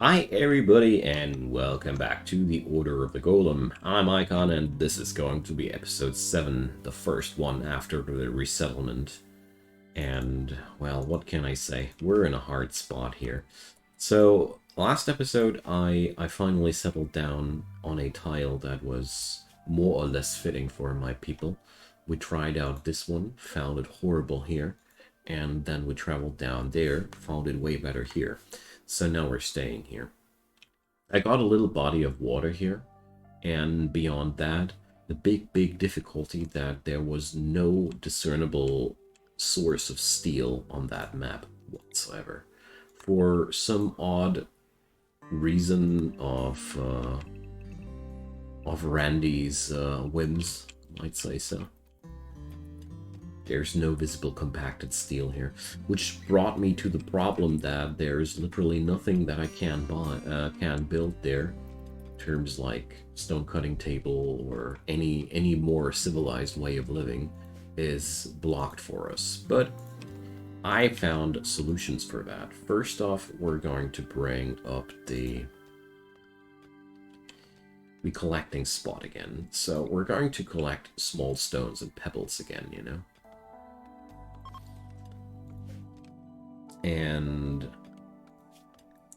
Hi everybody and welcome back to the Order of the Golem. I'm Icon and this is going to be episode 7, the first one after the resettlement. And, well, what can I say? We're in a hard spot here. So, last episode I finally settled down on a tile that was more or less fitting for my people. We tried out this one, found it horrible here, and then we traveled down there, found it way better here. So now we're staying here. I got a little body of water here, and beyond that, the big difficulty that there was no discernible source of steel on that map whatsoever. For some odd reason of Randy's whims, I'd say so. There's no visible compacted steel here, which brought me to the problem that there's literally nothing that I can build there. Terms like stone cutting table or any more civilized way of living is blocked for us. But I found solutions for that. First off, we're going to bring up the collecting spot again. So we're going to collect small stones and pebbles again, you know. And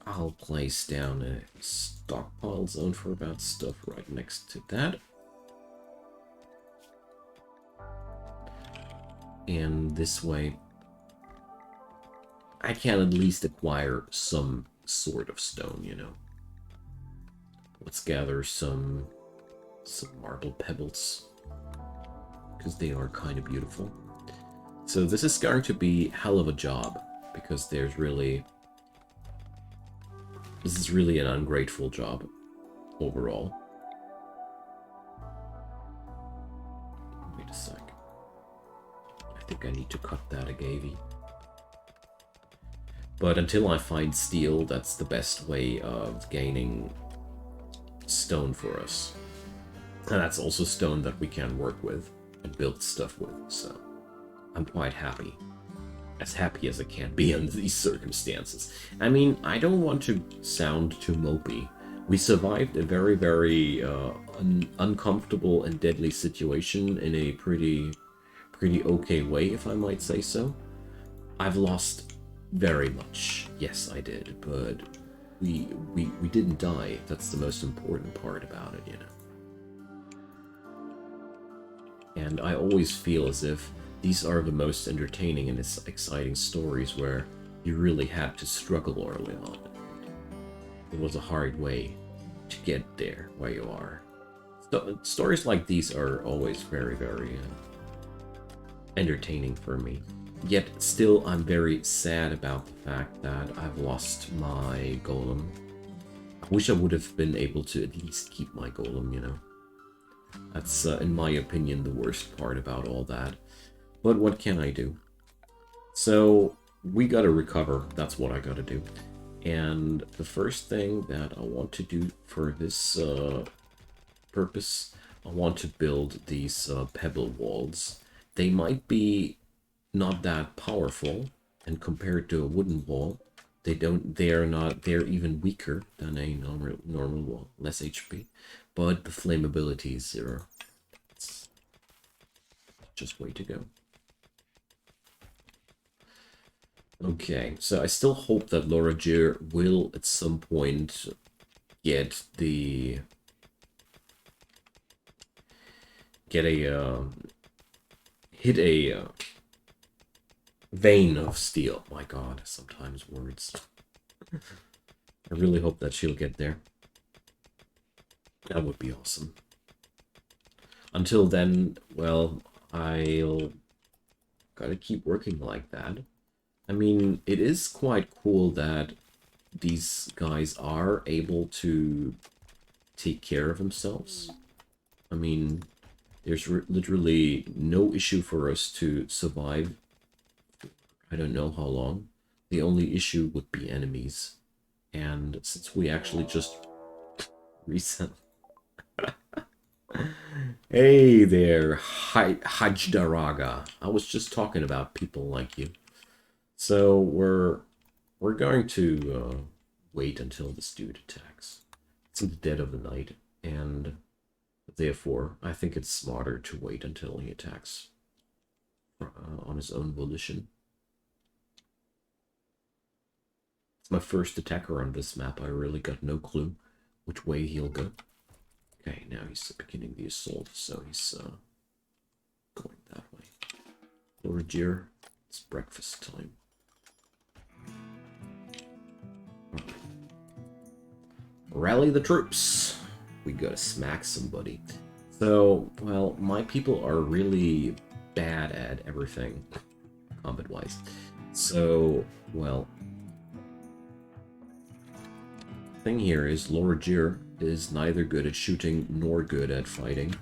I'll place down a stockpile zone for about stuff right next to that. And this way, I can at least acquire some sort of stone, you know. Let's gather some marble pebbles, because they are kind of beautiful. So this is going to be hell of a job, because this is really an ungrateful job overall. Wait a sec. I think I need to cut that agave. But until I find steel, that's the best way of gaining stone for us. And that's also stone that we can work with and build stuff with, so I'm quite happy. As happy as I can be under these circumstances. I mean, I don't want to sound too mopey. We survived a very uncomfortable and deadly situation in a pretty okay way, if I might say so. I've lost very much. Yes, I did, but we didn't die. That's the most important part about it, you know. And I always feel as if these are the most entertaining and exciting stories where you really had to struggle early on. It was a hard way to get there where you are. So, stories like these are always very entertaining for me. Yet still, I'm very sad about the fact that I've lost my golem. I wish I would have been able to at least keep my golem, you know. That's, in my opinion, the worst part about all that. But what can I do? So we gotta recover. That's what I gotta do. And the first thing that I want to do for this purpose, I want to build these pebble walls. They might be not that powerful, and compared to a wooden wall, they're even weaker than a normal wall, less HP. But the flammability is 0. It's just way to go. Okay, so I still hope that Laura Jer will at some point get a hit a vein of steel. My god, sometimes words. I really hope that she'll get there. That would be awesome. Until then, well, I'll gotta keep working like that. I mean, it is quite cool that these guys are able to take care of themselves. I mean, there's literally no issue for us to survive. I don't know how long. The only issue would be enemies. And since we actually just reset... Hey there, Hajdaraga. I was just talking about people like you. So we're going to wait until this dude attacks. It's in the dead of the night, and therefore I think it's smarter to wait until he attacks on his own volition. It's my first attacker on this map. I really got no clue which way he'll go. Okay, now he's beginning the assault, so he's going that way. Lord Jir, it's breakfast time. Right. Rally the troops. We gotta smack somebody. So, well, my people are really bad at everything, combat-wise. So, well, thing here is Lord Jir is neither good at shooting nor good at fighting,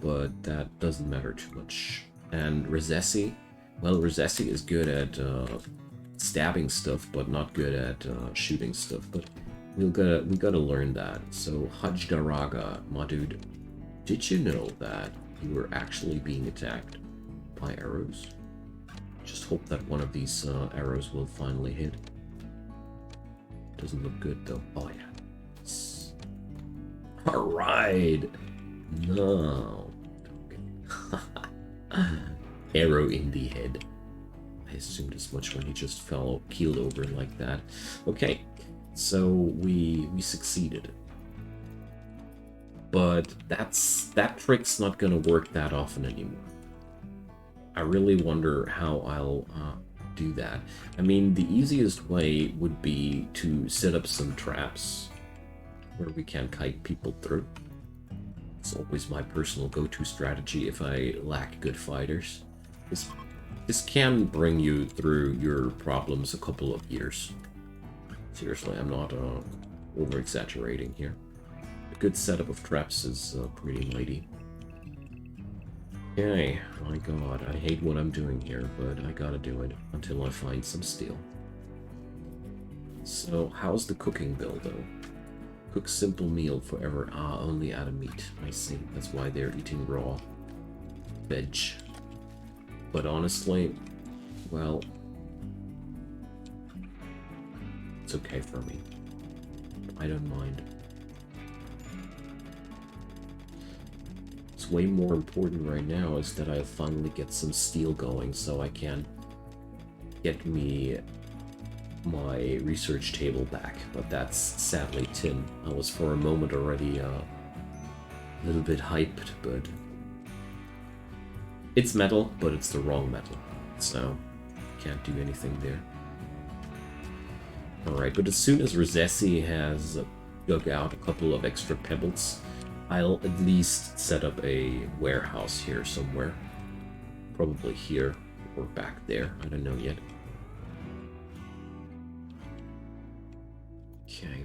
but that doesn't matter too much. And Rizesi, well, Rizesi is good at stabbing stuff, but not good at shooting stuff. But we gotta learn that. So Hajdaraga, my dude, did you know that you were actually being attacked by arrows? Just hope that one of these arrows will finally hit. Doesn't look good though. Oh yeah. Alright. No. Arrow in the head. I assumed as much when he just keeled over like that. Okay, so we succeeded. But that trick's not gonna work that often anymore. I really wonder how I'll do that. I mean, the easiest way would be to set up some traps where we can kite people through. It's always my personal go-to strategy if I lack good fighters. This can bring you through your problems a couple of years. Seriously, I'm not over-exaggerating here. A good setup of traps is pretty mighty. Okay, my god, I hate what I'm doing here, but I gotta do it until I find some steel. So, how's the cooking bill, though? Cook simple meal forever. Ah, only out of meat. I see. That's why they're eating raw veg. But honestly, well, it's okay for me. I don't mind. What's way more important right now is that I finally get some steel going so I can get me my research table back, but that's sadly tin. I was for a moment already a little bit hyped, but it's metal, but it's the wrong metal, so can't do anything there. Alright, but as soon as Rizesi has dug out a couple of extra pebbles, I'll at least set up a warehouse here somewhere. Probably here or back there, I don't know yet. Okay.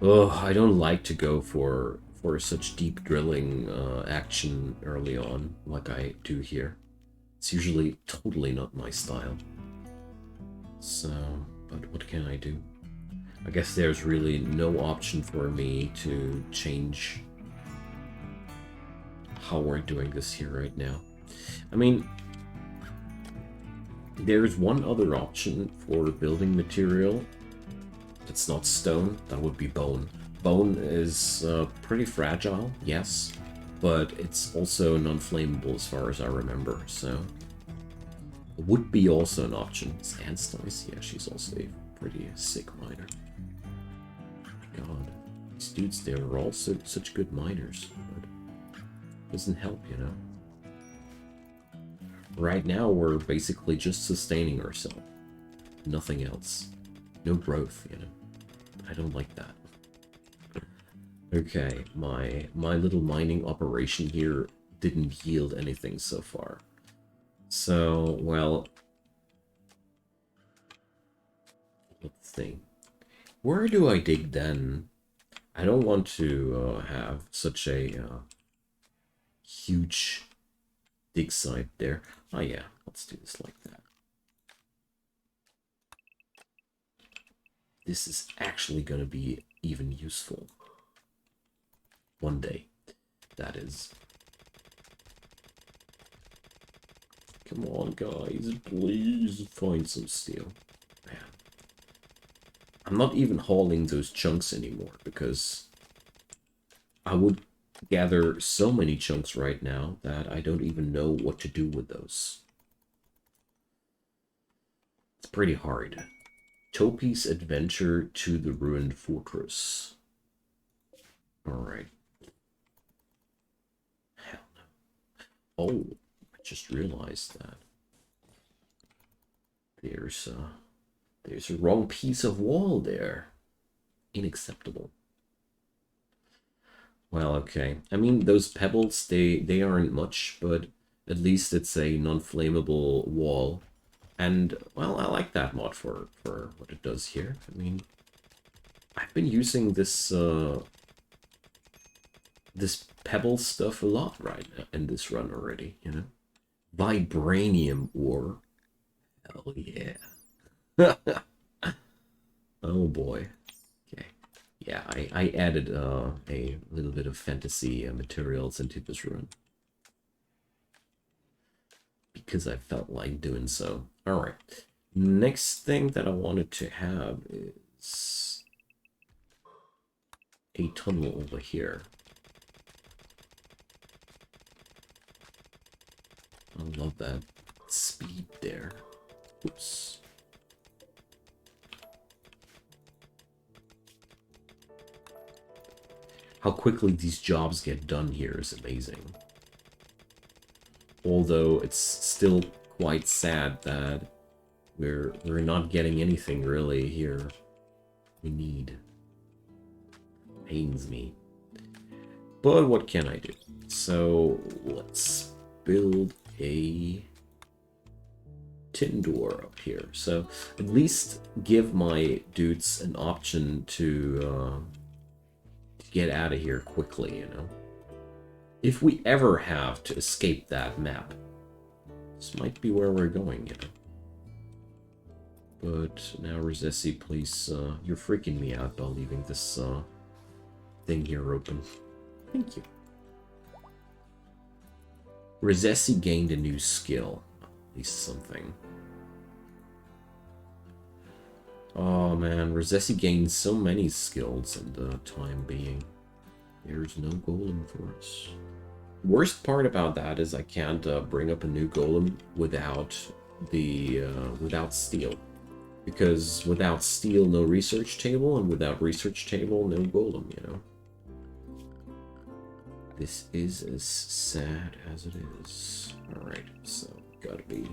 Oh, I don't like to go for such deep drilling action early on, like I do here. It's usually totally not my style. So, but what can I do? I guess there's really no option for me to change how we're doing this here right now. I mean, there's one other option for building material that's not stone. That would be bone. Bone is pretty fragile, yes, but it's also non-flammable as far as I remember, so it would be also an option. Sandstone, yeah, she's also a pretty sick miner. My god, these dudes, they are all such good miners, but it doesn't help, you know. Right now, we're basically just sustaining ourselves. Nothing else. No growth, you know. I don't like that. Okay, my little mining operation here didn't yield anything so far. So, well, let's see. Where do I dig then? I don't want to have such a huge dig site there. Oh yeah, let's do this like that. This is actually going to be even useful. One day, that is. Come on, guys, please find some steel. Man, I'm not even hauling those chunks anymore, because I would gather so many chunks right now that I don't even know what to do with those. It's pretty hard. Topi's Adventure to the Ruined Fortress. Alright. Hell no. Oh, I just realized that. There's a wrong piece of wall there. Unacceptable. Well, okay. I mean, those pebbles, they aren't much, but at least it's a non-flammable wall. And, well, I like that mod for what it does here. I mean, I've been using this this pebble stuff a lot right now in this run already, you know? Vibranium ore. Hell yeah. Oh boy. Okay. Yeah, I added a little bit of fantasy materials into this run, because I felt like doing so. Alright. Next thing that I wanted to have is a tunnel over here. I love that speed there. Oops. How quickly these jobs get done here is amazing. Although it's still quite sad that we're not getting anything really here we need. Pains me. But what can I do? So let's build a tin door up here. So at least give my dudes an option to get out of here quickly, you know? If we ever have to escape that map, this might be where we're going, you know? But now, Resessi, please, you're freaking me out by leaving this thing here open. Thank you. Resessi gained a new skill. At least something. Oh man, Resessi gained so many skills in the time being. There's no golem for us. Worst part about that is I can't bring up a new golem without the without steel, because without steel, no research table, and without research table, no golem. You know, this is as sad as it is. All right, so gotta be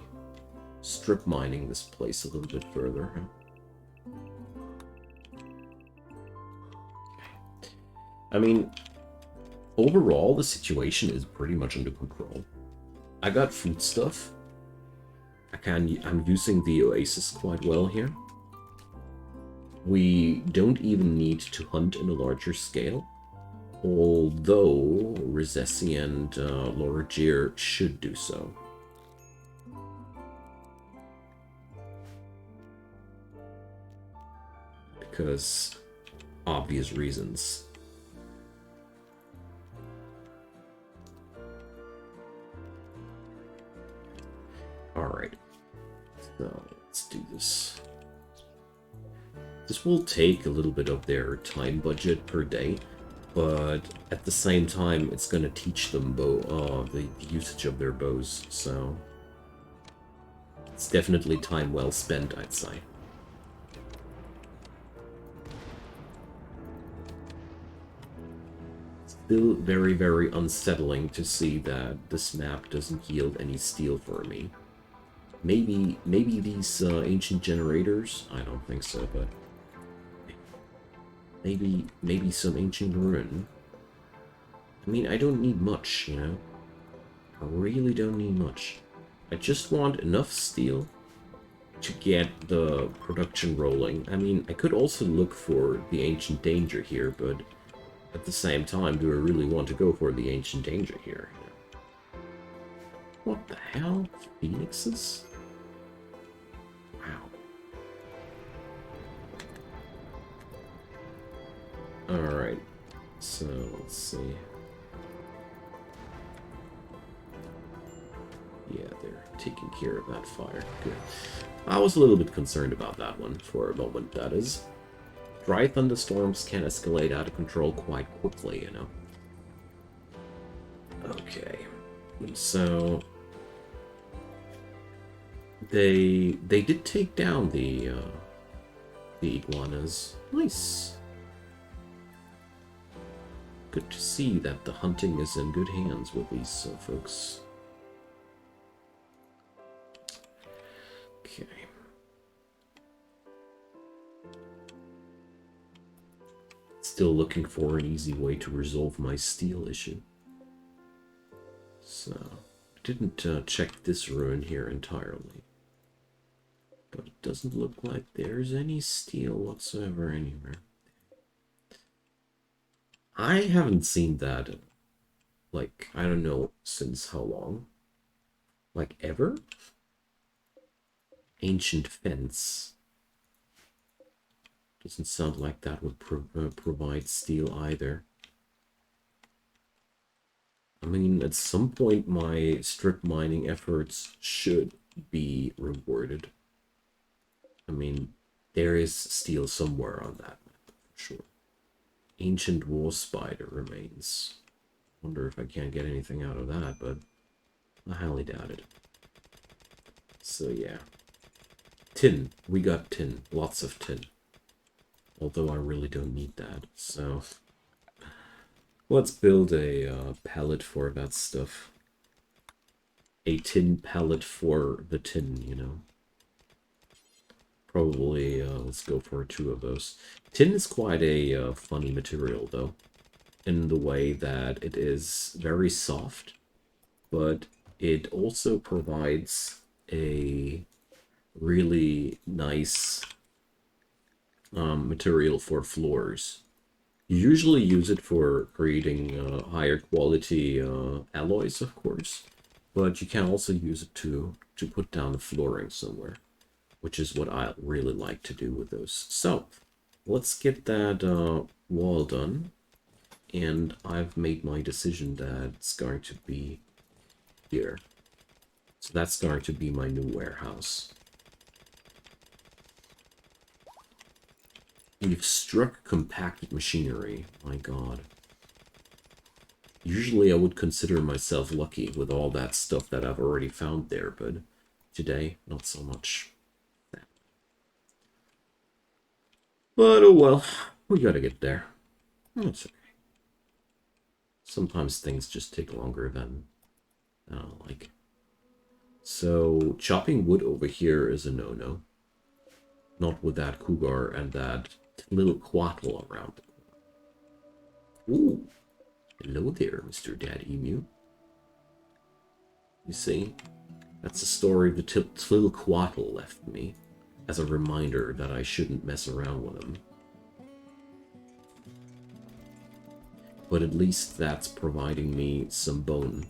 strip mining this place a little bit further. Huh? I mean, overall, the situation is pretty much under control. I got food stuff. I'm using the oasis quite well here. We don't even need to hunt in a larger scale, although Resessi and Loragir should do so. Because obvious reasons. Alright, so let's do this. This will take a little bit of their time budget per day, but at the same time, it's going to teach them the usage of their bows, so it's definitely time well spent, I'd say. Still very, very unsettling to see that this map doesn't yield any steel for me. Maybe these ancient generators? I don't think so, but maybe some ancient ruin. I mean, I don't need much, you know? I really don't need much. I just want enough steel to get the production rolling. I mean, I could also look for the ancient danger here, but at the same time, do I really want to go for the ancient danger here? What the hell? Phoenixes? Alright, so let's see. Yeah, they're taking care of that fire. Good. I was a little bit concerned about that one for a moment, that is. dry thunderstorms can escalate out of control quite quickly, you know. Okay, so they did take down the iguanas. Nice. Good to see that the hunting is in good hands with these folks. Okay. Still looking for an easy way to resolve my steel issue. So, I didn't check this ruin here entirely. But it doesn't look like there's any steel whatsoever anywhere. I haven't seen that, like, I don't know since how long. Like, ever? Ancient fence. Doesn't sound like that would provide steel either. I mean, at some point my strip mining efforts should be rewarded. I mean, there is steel somewhere on that map, for sure. Ancient war spider remains. Wonder if I can't get anything out of that, but I highly doubt it. So yeah. Tin. We got tin. Lots of tin. Although I really don't need that, so let's build a pallet for that stuff. A tin pallet for the tin, you know. Probably, let's go for 2 of those. Tin is quite a funny material, though, in the way that it is very soft, but it also provides a really nice material for floors. You usually use it for creating higher quality alloys, of course, but you can also use it to put down the flooring somewhere, which is what I really like to do with those. So let's get that wall done, and I've made my decision that it's going to be here. So that's going to be my new warehouse. We've struck compacted machinery. My god. Usually I would consider myself lucky with all that stuff that I've already found there, but today, not so much. But oh well, we gotta get there. That's okay. Sometimes things just take longer than I don't like. So chopping wood over here is a no-no. Not with that cougar and that little quattle around it. Ooh, hello there, Mr. Dad Emu. You see, that's the story the little quattle left me, as a reminder that I shouldn't mess around with him. But at least that's providing me some bone.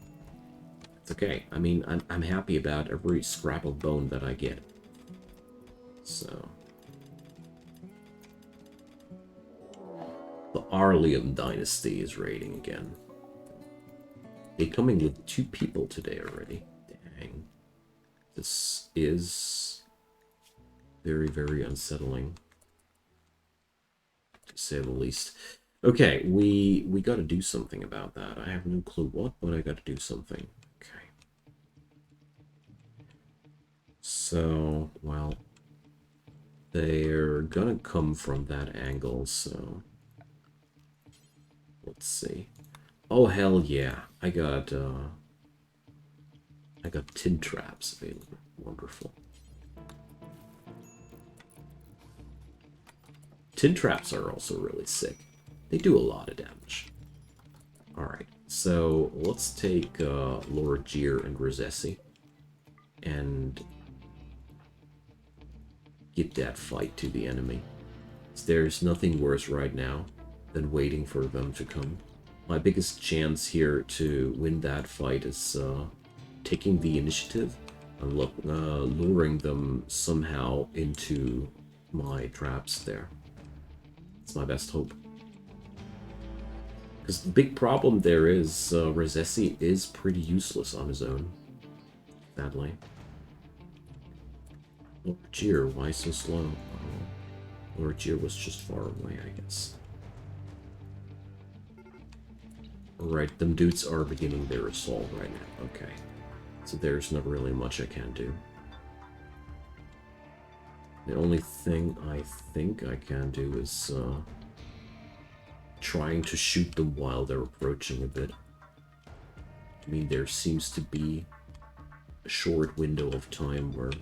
It's okay. I mean, I'm happy about every scrap of bone that I get. So the Arlium dynasty is raiding again. They coming with 2 people today already. Dang. This is very, very unsettling, to say the least. Okay, we gotta do something about that. I have no clue what, but I gotta do something. Okay. So, well, they're gonna come from that angle, so let's see. Oh hell yeah, I got tin traps available. Wonderful. Tin traps are also really sick. They do a lot of damage. Alright, so let's take Lord Jeer and Rosessi and get that fight to the enemy. There's nothing worse right now than waiting for them to come. My biggest chance here to win that fight is taking the initiative and luring them somehow into my traps there. It's my best hope. Because the big problem there is Rosessi is pretty useless on his own, sadly. Oh, Jeer, why so slow? Oh. Lord Jir was just far away, I guess. Alright, them dudes are beginning their assault right now. Okay. So there's not really much I can do. The only thing I think I can do is trying to shoot them while they're approaching a bit. I mean, there seems to be a short window of time where I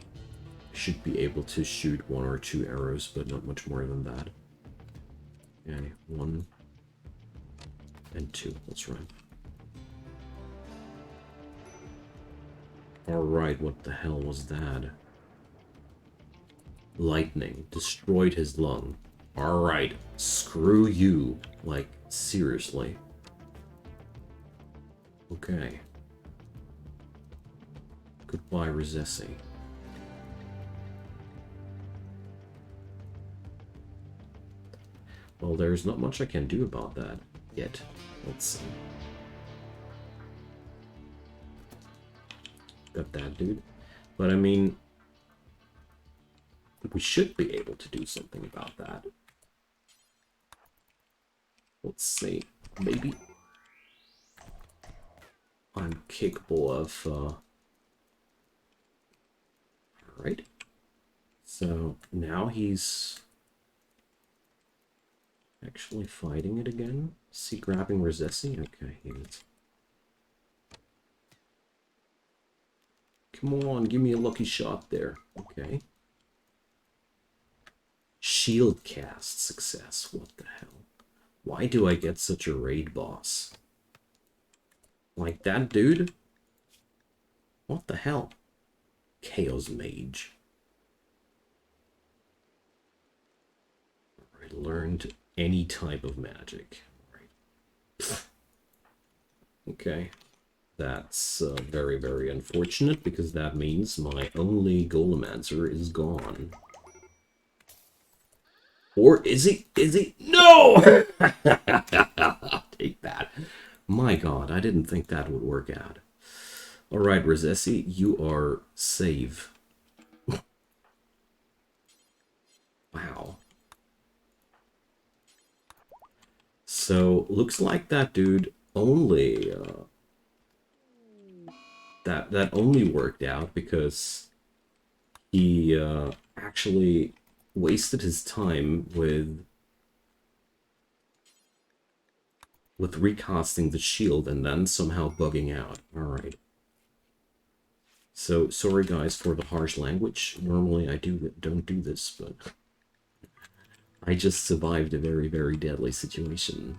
should be able to shoot 1 or 2 arrows, but not much more than that. Okay, 1 and 2, that's right. Alright, what the hell was that? Lightning destroyed his lung. Alright, screw you. Like, seriously. Okay. Goodbye, Rizesi. Well, there's not much I can do about that yet. Let's see. Got that dude. But I mean, we should be able to do something about that. Let's see. Maybe I'm capable of... Alright. So now he's actually fighting it again. Is he grabbing Rizesi? Okay, he is. Come on, give me a lucky shot there. Okay. Shield cast success. What the hell? Why do I get such a raid boss? Like that dude? What the hell? Chaos Mage. I learned any type of magic. Right. Okay. That's very, very unfortunate, because that means my only Golemancer is gone. Or is he? Is he? No! Take that. My god, I didn't think that would work out. Alright, Rizesi, you are save. Wow. So, looks like that dude only... That only worked out because he actually wasted his time with recasting the shield and then somehow bugging out. Alright. So, sorry guys for the harsh language. Normally I don't do this, but I just survived a very, very deadly situation.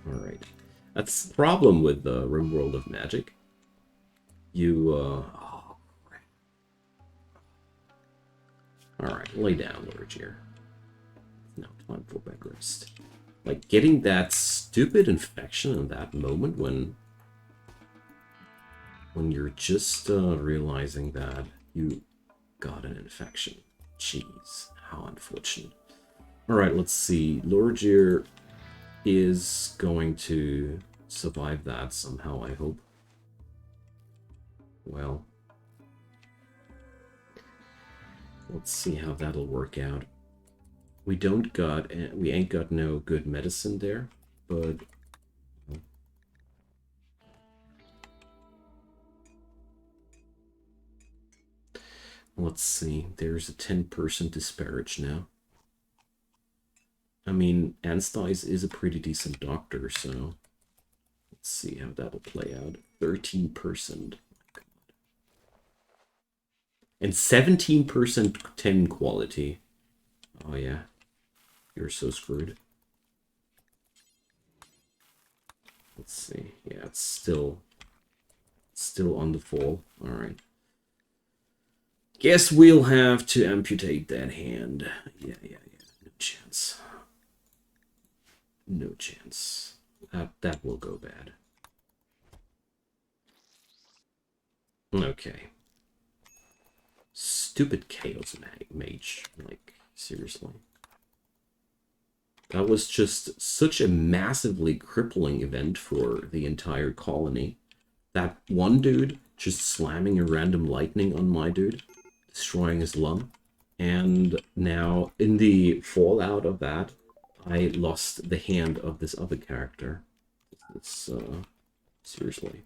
Alright. That's the problem with the RimWorld of Magic. You, oh, crap. Alright, lay down, Lord Jir. Now time for bed rest. Like, getting that stupid infection in that moment when you're just realizing that you got an infection. Jeez, how unfortunate. Alright, let's see. Lord Jir is going to survive that somehow, I hope. Well, let's see how that'll work out. We ain't got no good medicine there, but let's see. There's a 10% disparage now. I mean, Anstice is a pretty decent doctor, so let's see how that'll play out. 13%. And 17% 10 quality. Oh yeah. You're so screwed. Let's see. Yeah, it's still on the fall. Alright. Guess we'll have to amputate that hand. Yeah. No chance. No chance. That will go bad. Okay. Stupid Chaos Mage. Like, seriously. That was just such a massively crippling event for the entire colony. That one dude just slamming a random lightning on my dude, destroying his lung. And now, in the fallout of that, I lost the hand of this other character. It's, seriously,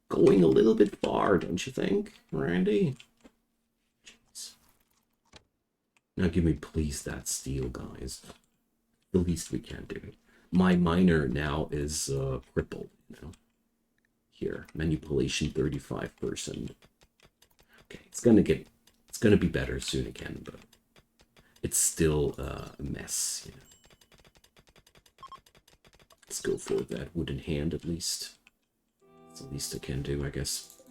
going a little bit far, don't you think, Randy? Jeez. Now give me, please, that steel, guys. The least we can do. My miner now is crippled, you know. Here, manipulation 35%. Okay, it's gonna be better soon again, but it's still a mess, you know. Let's go for that wooden hand at least. It's the least I can do, I guess.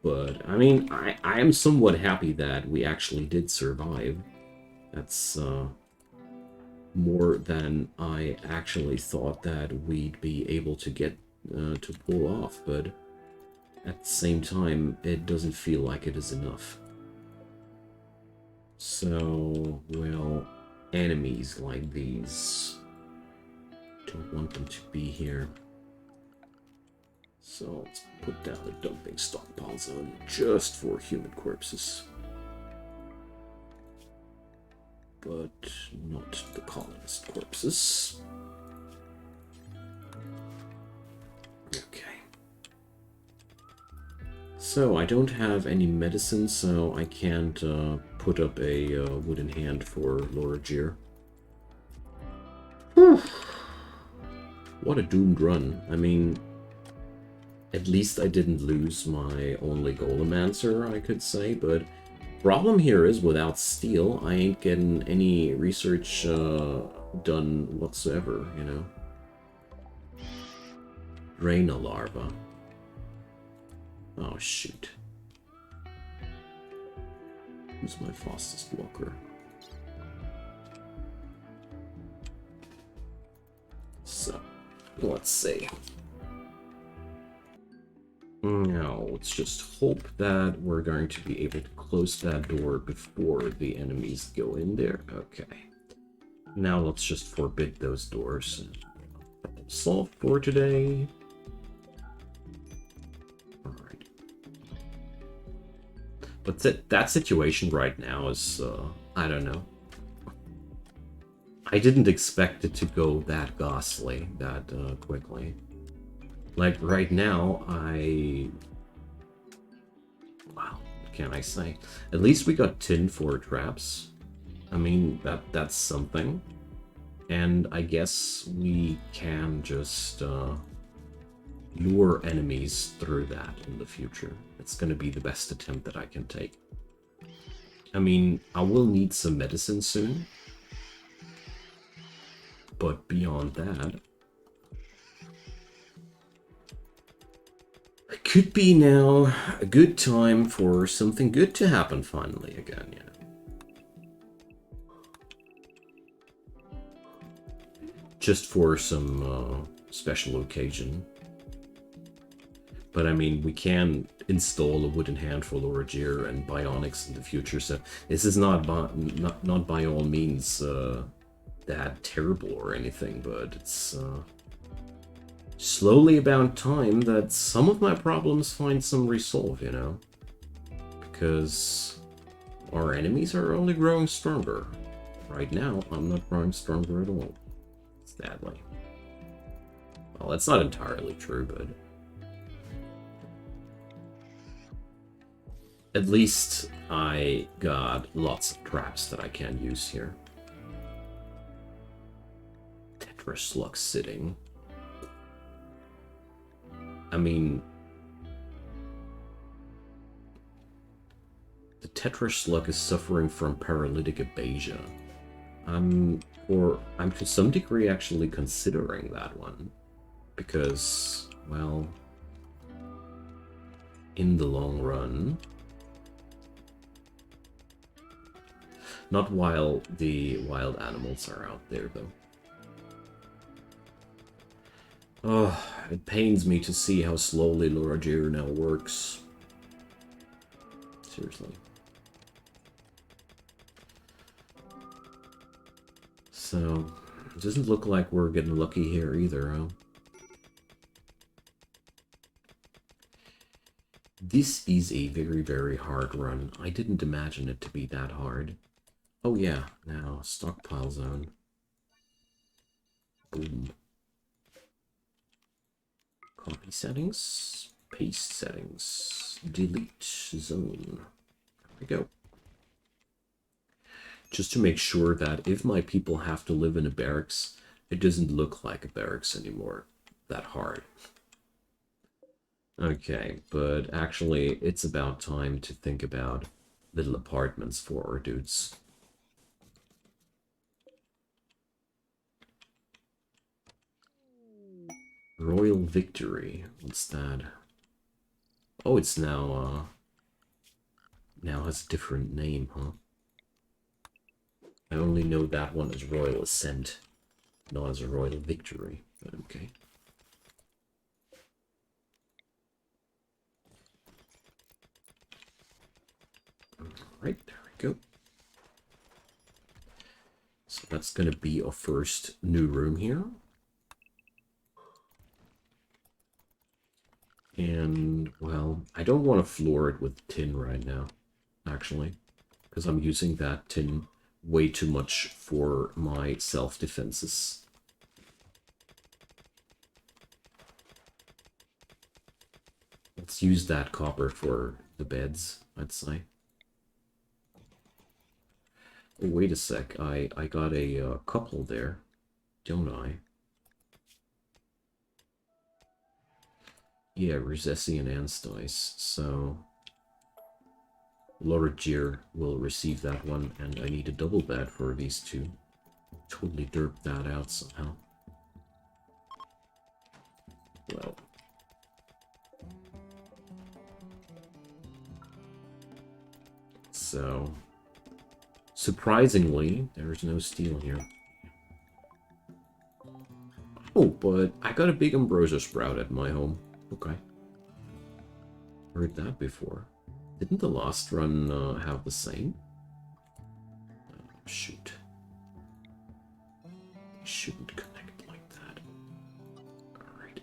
But I mean, I am somewhat happy that we actually did survive. That's more than I actually thought that we'd be able to get to pull off, but at the same time, it doesn't feel like it is enough. So, well, enemies like these, don't want them to be here. So let's put down a dumping stockpile zone just for human corpses. But not the colonist corpses. Okay. So I don't have any medicine, so I can't put up a wooden hand for Laura Jeer. What a doomed run. I mean, at least I didn't lose my only Golemancer, I could say, but problem here is without steel, I ain't getting any research done whatsoever, you know. Drain a larva. Oh, shoot. Who's my fastest walker? So, let's see. Now, let's just hope that we're going to be able to close that door before the enemies go in there. Okay. Now let's just forbid those doors. Solved for today. Alright. But that situation right now is, I don't know. I didn't expect it to go that ghastly, that quickly. Like, right now, wow, what can I say? At least we got tin for traps. I mean, that's something. And I guess we can just lure enemies through that in the future. It's gonna be the best attempt that I can take. I mean, I will need some medicine soon. But beyond that, it could be now a good time for something good to happen finally again, you know. Just for some special occasion. But I mean, we can install a wooden hand for Loragir and Bionics in the future, so this is not by all means that terrible or anything, but it's slowly about time that some of my problems find some resolve, you know? Because our enemies are only growing stronger. Right now, I'm not growing stronger at all. Sadly. Well, that's not entirely true, but at least I got lots of traps that I can use here. Slug sitting. I mean, the Tetra Slug is suffering from paralytic abasia. I'm to some degree actually considering that one, because, well, in the long run, not while the wild animals are out there though. Oh, it pains me to see how slowly Loragir now works. Seriously. So, it doesn't look like we're getting lucky here either, huh? This is a very, very hard run. I didn't imagine it to be that hard. Oh yeah, now stockpile zone. Boom. Copy settings, paste settings, delete zone. There we go. Just to make sure that if my people have to live in a barracks, it doesn't look like a barracks anymore that hard. Okay, but actually it's about time to think about little apartments for our dudes. Royal Victory, what's that? Oh, it's now has a different name, huh? I only know that one as Royal Ascent, not as a Royal Victory, but okay. Alright, there we go. So that's gonna be our first new room here. And, well, I don't want to floor it with tin right now, actually, because I'm using that tin way too much for my self-defenses. Let's use that copper for the beds, I'd say. Oh, wait a sec, I got a couple there, don't I? Yeah, Rosesi and Anstice, so Lord Jir will receive that one, and I need a double bed for these two. Totally derped that out somehow. Well. So, surprisingly, there's no steel here. Oh, but I got a big Ambrosia Sprout at my home. Okay. Heard that before. Didn't the last run have the same? Oh, shoot. Shouldn't connect like that. Alright.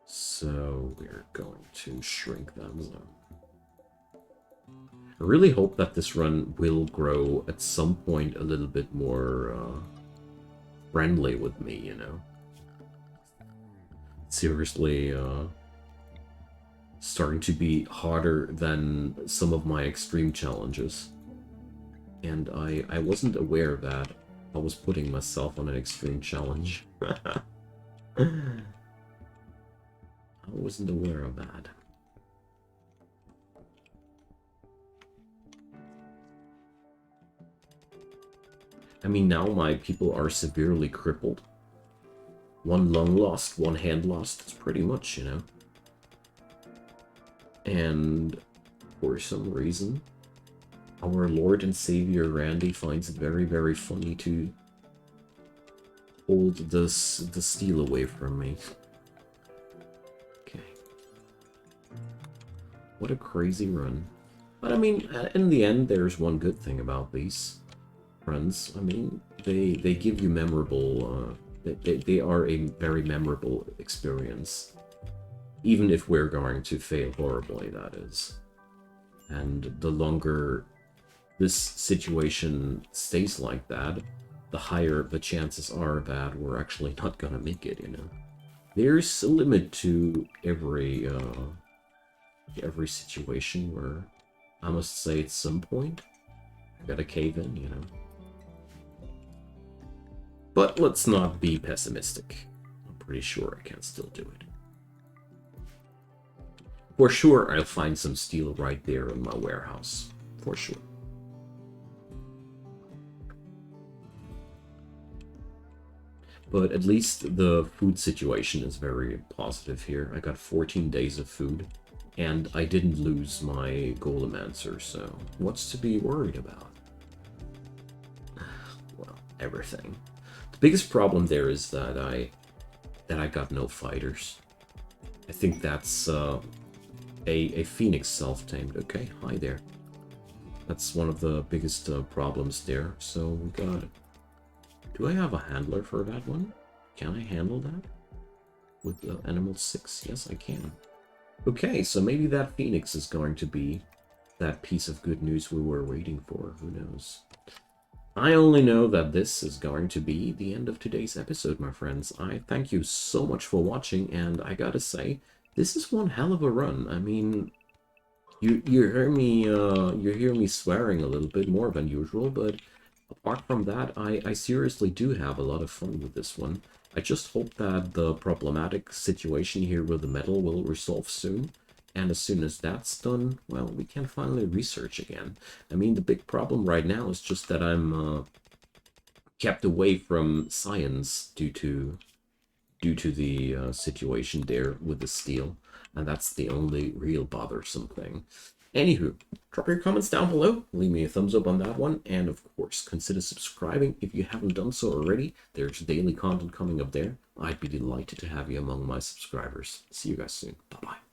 So we're going to shrink that zone. I really hope that this run will grow at some point a little bit more friendly with me, you know. Seriously, starting to be harder than some of my extreme challenges. And I wasn't aware that I was putting myself on an extreme challenge. I wasn't aware of that. I mean, now my people are severely crippled. One lung lost, one hand lost. It's pretty much, you know. And for some reason, our Lord and Savior Randy finds it very, very funny to hold the steel away from me. Okay. What a crazy run. But I mean, in the end, there's one good thing about these runs. I mean, they give you memorable, they are a very memorable experience. Even if we're going to fail horribly, that is. And the longer this situation stays like that, the higher the chances are that we're actually not gonna make it, you know. There's a limit to every situation where I must say at some point I gotta cave in, you know. But let's not be pessimistic. I'm pretty sure I can still do it. For sure, I'll find some steel right there in my warehouse. For sure. But at least the food situation is very positive here. I got 14 days of food, and I didn't lose my Golemancer, so what's to be worried about? Well, everything. The biggest problem there is that I got no fighters. I think that's a Phoenix self-tamed. Okay, hi there. That's one of the biggest problems there. So we got... Do I have a handler for that one? Can I handle that? with Animal 6. Yes, I can. Okay, so maybe that Phoenix is going to be that piece of good news we were waiting for. Who knows? I only know that this is going to be the end of today's episode, my friends. I thank you so much for watching, and I gotta say, this is one hell of a run. I mean, you hear me swearing a little bit more than usual, but apart from that, I seriously do have a lot of fun with this one. I just hope that the problematic situation here with the metal will resolve soon. And as soon as that's done, well, we can finally research again. I mean, the big problem right now is just that I'm kept away from science due to the situation there with the steel, and that's the only real bothersome thing. Anywho, drop your comments down below, leave me a thumbs up on that one, and of course, consider subscribing if you haven't done so already. There's daily content coming up there. I'd be delighted to have you among my subscribers. See you guys soon. Bye-bye.